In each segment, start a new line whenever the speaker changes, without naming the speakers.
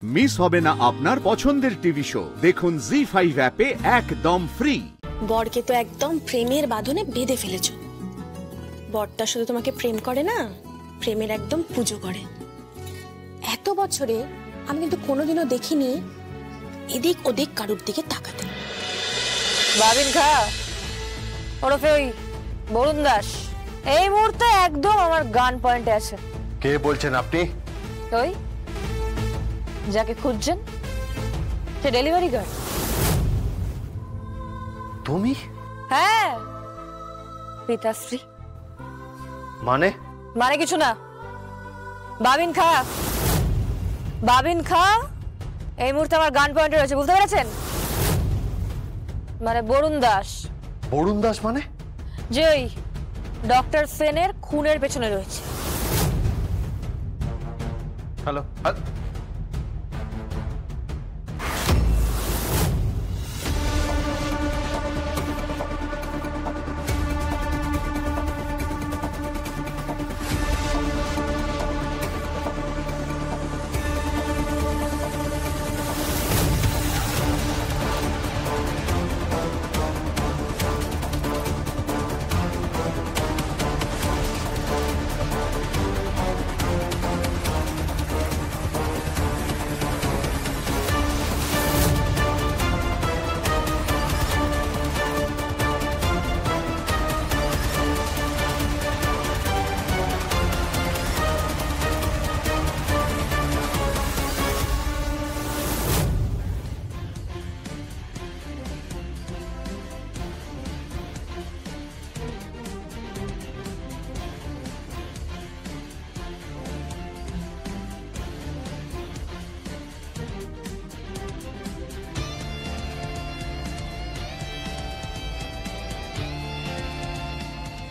Miss হবে না আপনার পছন্দের টিভি শো। দেখুন জি5 অ্যাপে একদম ফ্রি।
বরকে তো একদম প্রেমের বাঁধনে বেঁধে ফেলেছ। বরটা শুধু তোমাকে প্রেম করে না, প্রেমের একদম পুজো করে। এত বছরে আমি কিন্তু কোনোদিনও দেখিনি এদিক ওদিক কারুর দিকে তাকাতে।
বাবিন খা ওরফে ওই বরুণ দাস এই মুহূর্তে একদম আমার গান পয়েন্টে আছে।
কে বলছেন আপনি?
ওই যাকে খুঁজছেন সে ডেলিভারি গার্ল।
তুমি?
হ্যাঁ, পিতাশ্রী।
মানে
কিছু না। বাবিন খা এই মুহূর্তে আমার গান পয়েন্টে রয়েছে, বুঝতে পেরেছেন? মানে বরুণ দাস।
বরুণ দাস মানে?
যে ওই ডক্টর সেনের খুনের পেছনে রয়েছে।
হ্যালো।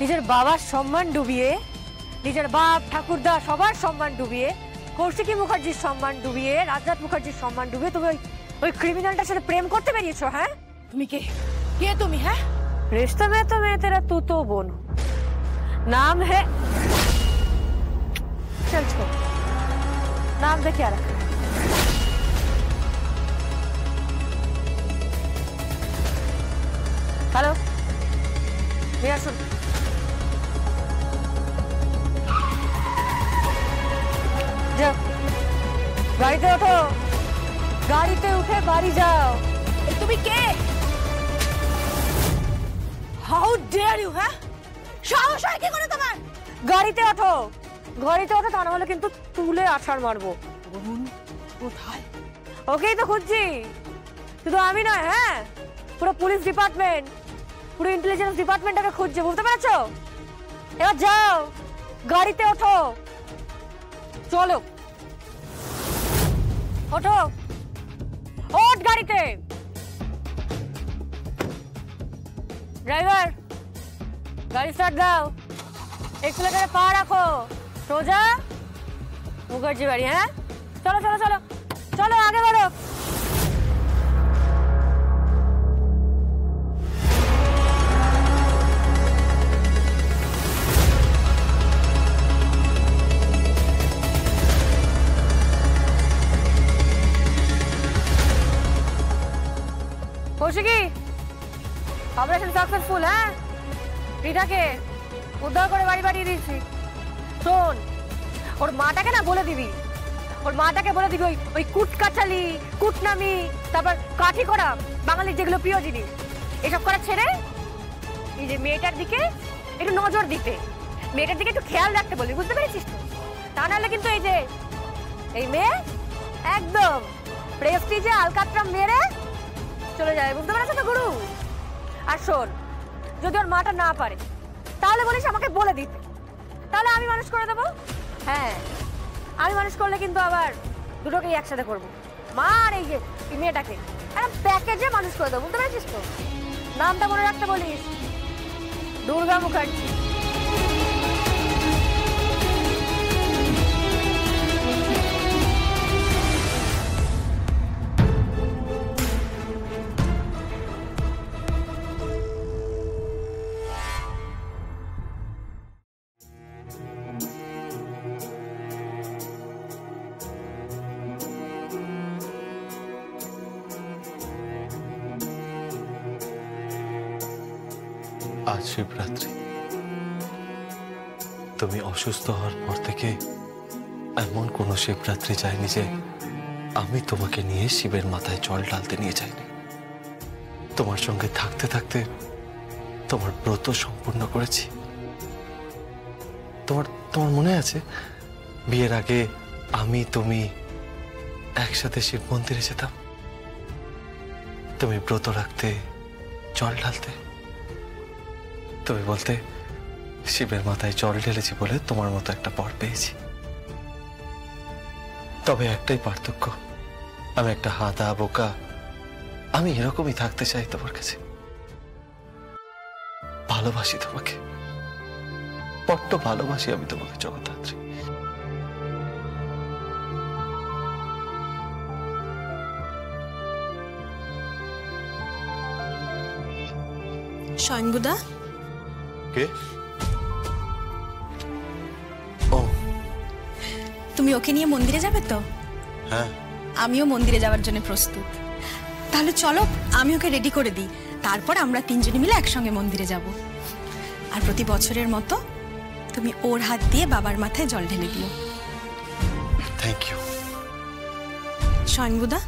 নিজের বাবার সম্মান ডুবিয়ে, নিজের বাপ ঠাকুরদা সবার সম্মান ডুবিয়ে, কৌশিকী মুখার্জির সম্মান ডুবিয়ে, রাজনাথ মুখার্জির সম্মান ডুবিয়ে তুমি ওই ক্রিমিনালটার সাথে প্রেম করতে বেরিয়েছো। হ্যাঁ, তুমি কে? কে তুমি? হ্যাঁ, रिश्ता में तो मैं तेरा तू तो बोन, नाम है। चल छोड़, नाम पे क्या रखा? हेलो, मेरा सुन। যাও, গাড়িতে ওঠো, গাড়িতে উঠে বাড়ি যাও। তুমি কে? How dare you! হ্যাঁ, সাহস হয় কি করে তোমার? গাড়িতে ওঠো, তা না হলে কিন্তু তুলে আছাড় মারবো। কোথায়? ওকেই তো খুঁজছি, শুধু আমি নয়। হ্যাঁ, পুরো পুলিশ ডিপার্টমেন্ট, পুরো ইন্টেলিজেন্স ডিপার্টমেন্টটাকে খুঁজছে, বুঝতে পেরেছো? এবার যাও, গাড়িতে ওঠো, চলো, ওঠো, ওঠ গাড়িতে। ড্রাইভার, গাড়ি স্টার্ট দাও, এক্সেলেটরে পা রাখো, সোজা মুখার্জি বাড়ি। হ্যাঁ, চলো চলো চলো চলো, আগে বাড়ো। Kaushiki, operation successful. হ্যাঁ, রিটাকে উদ্ধার করে বাড়ি পাঠিয়ে দিয়েছি। শোন, ওর মাটাকে না বলে দিবি, ওই কুটকাচালি, কুটনামি, তারপর কাঠি করা বাঙালির যেগুলো প্রিয় জিনিস, এসব করা ছেড়ে এই যে মেয়েটার দিকে একটু নজর দিতে, মেয়েটার দিকে একটু খেয়াল রাখতে বলবি, বুঝতে পেরেছিস তো? তা নাহলে কিন্তু এই মেয়ে একদম প্রেস্টিজে আলকাতরা মেরে চলে যায়, বুঝতে পারছো তো গুরু? আর শোন, যদি ওর মাটা না পারে তাহলে বলিস আমাকে বলে দিতে, তাহলে আমি মানুষ করে দেবো। হ্যাঁ, আমি মানুষ করলে কিন্তু আবার দুটোকেই একসাথে করবো, মা আর এই যে মেয়েটাকে একটা প্যাকেজে মানুষ করে দেবো, বুঝতে পেরেছিস তো? নামটা মনে রাখতে বলিস, দুর্গা মুখার্জি।
আজ শিবরাত্রি। তুমি অসুস্থ হওয়ার পর থেকে এমন কোনো শিবরাত্রি যায়নি যে আমি তোমাকে নিয়ে শিবের মাথায় জল ঢালতে নিয়ে যাইনি। তোমার সঙ্গে থাকতে থাকতে তোমার ব্রত সম্পূর্ণ করেছি। তোমার তোমার মনে আছে বিয়ের আগে আমি তুমি একসাথে শিব মন্দিরে যেতাম? তুমি ব্রত রাখতে, জল ঢালতে। তুমি বলতে শিবের মাথায় জল ঢেলেছি বলে তোমার মতো একটা বর পেয়েছি। তবে একটাই পার্থক্য, আমি একটা হাদা বোকা। আমি এরকমই থাকতে চাই তোমার কাছে। ভালোবাসি তোমাকে, বড্ড ভালোবাসি আমি তোমাকে জগদ্ধাত্রী।
স্বয়ংবুদা,
কে? ও
তুমি ওকে নিয়ে মন্দিরে যাবে তো?
হ্যাঁ,
আমিও মন্দিরে যাওয়ার জন্য প্রস্তুত। তাহলে চলো, আমি ওকে রেডি করে দিই, তারপর আমরা তিনজনে মিলে একসঙ্গে মন্দিরে যাব। আর প্রতি বছরের মতো তুমি ওর হাত দিয়ে বাবার মাথায় জল ঢেলে দিও।
Thank you.
স্বয়ংবুদা,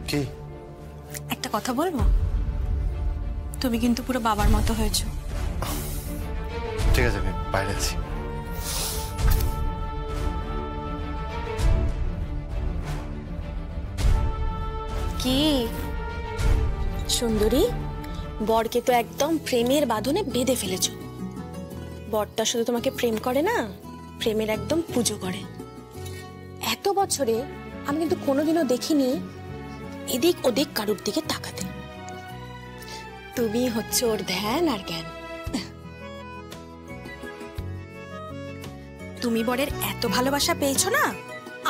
কি?
একটা কথা বলবো? তুমি কিন্তু পুরো বাবার মতো হয়েছো।
ঠিক আছে, আমি বাইরে আছি।
কি সুন্দরী, বরকে তো একদম প্রেমের বাঁধনে বেঁধে ফেলেছো। বরটা শুধু তোমাকে প্রেম করে না, প্রেমের একদম পুজো করে। এত বছরে আমি কিন্তু কোনোদিনও দেখিনি এদিক ওদিক কারুর দিকে তাকাতে। তুমি হচ্ছে ওর ধ্যান আর জ্ঞান। তুমি বরের এত ভালোবাসা পেয়েছো না,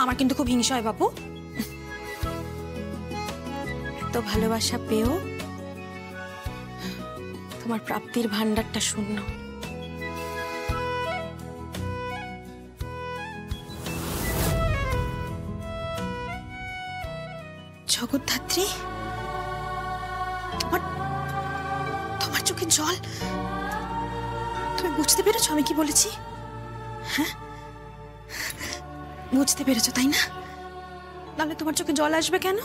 আমার কিন্তু খুব হিংসা হয় বাবু। এত ভালোবাসা পেয়েও তোমার প্রাপ্তির ভান্ডারটা শূন্য। জগদ্ধাত্রী, তোমার চোখে জল। তুমি বুঝতে পেরেছো আমি কি বলেছি? হ্যাঁ, বুঝতে পেরেছো তাই না? নাহলে তোমার চোখে জল আসবে কেন?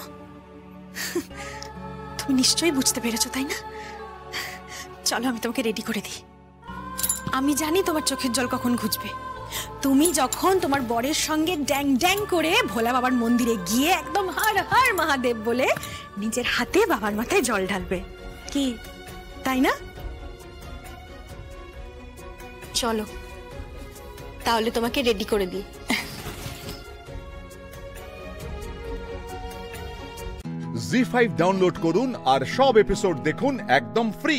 তুমি নিশ্চয়ই বুঝতে পেরেছো তাই না? চলো, আমি তোমাকে রেডি করে দিই। আমি জানি তোমার চোখের জল কখন ঘুচবে। তুমি যখন তোমার বরের সঙ্গে ড্যাং ড্যাং করে ভোলা বাবার মন্দিরে গিয়ে একদম হর হর মহাদেব বলে নিজের হাতে বাবার মাথায় জল ঢালবে। কি তাই না? চলো তাহলে তোমাকে রেডি করে দিই।
জি5 ডাউনলোড করুন আর সব এপিসোড দেখুন একদম ফ্রি।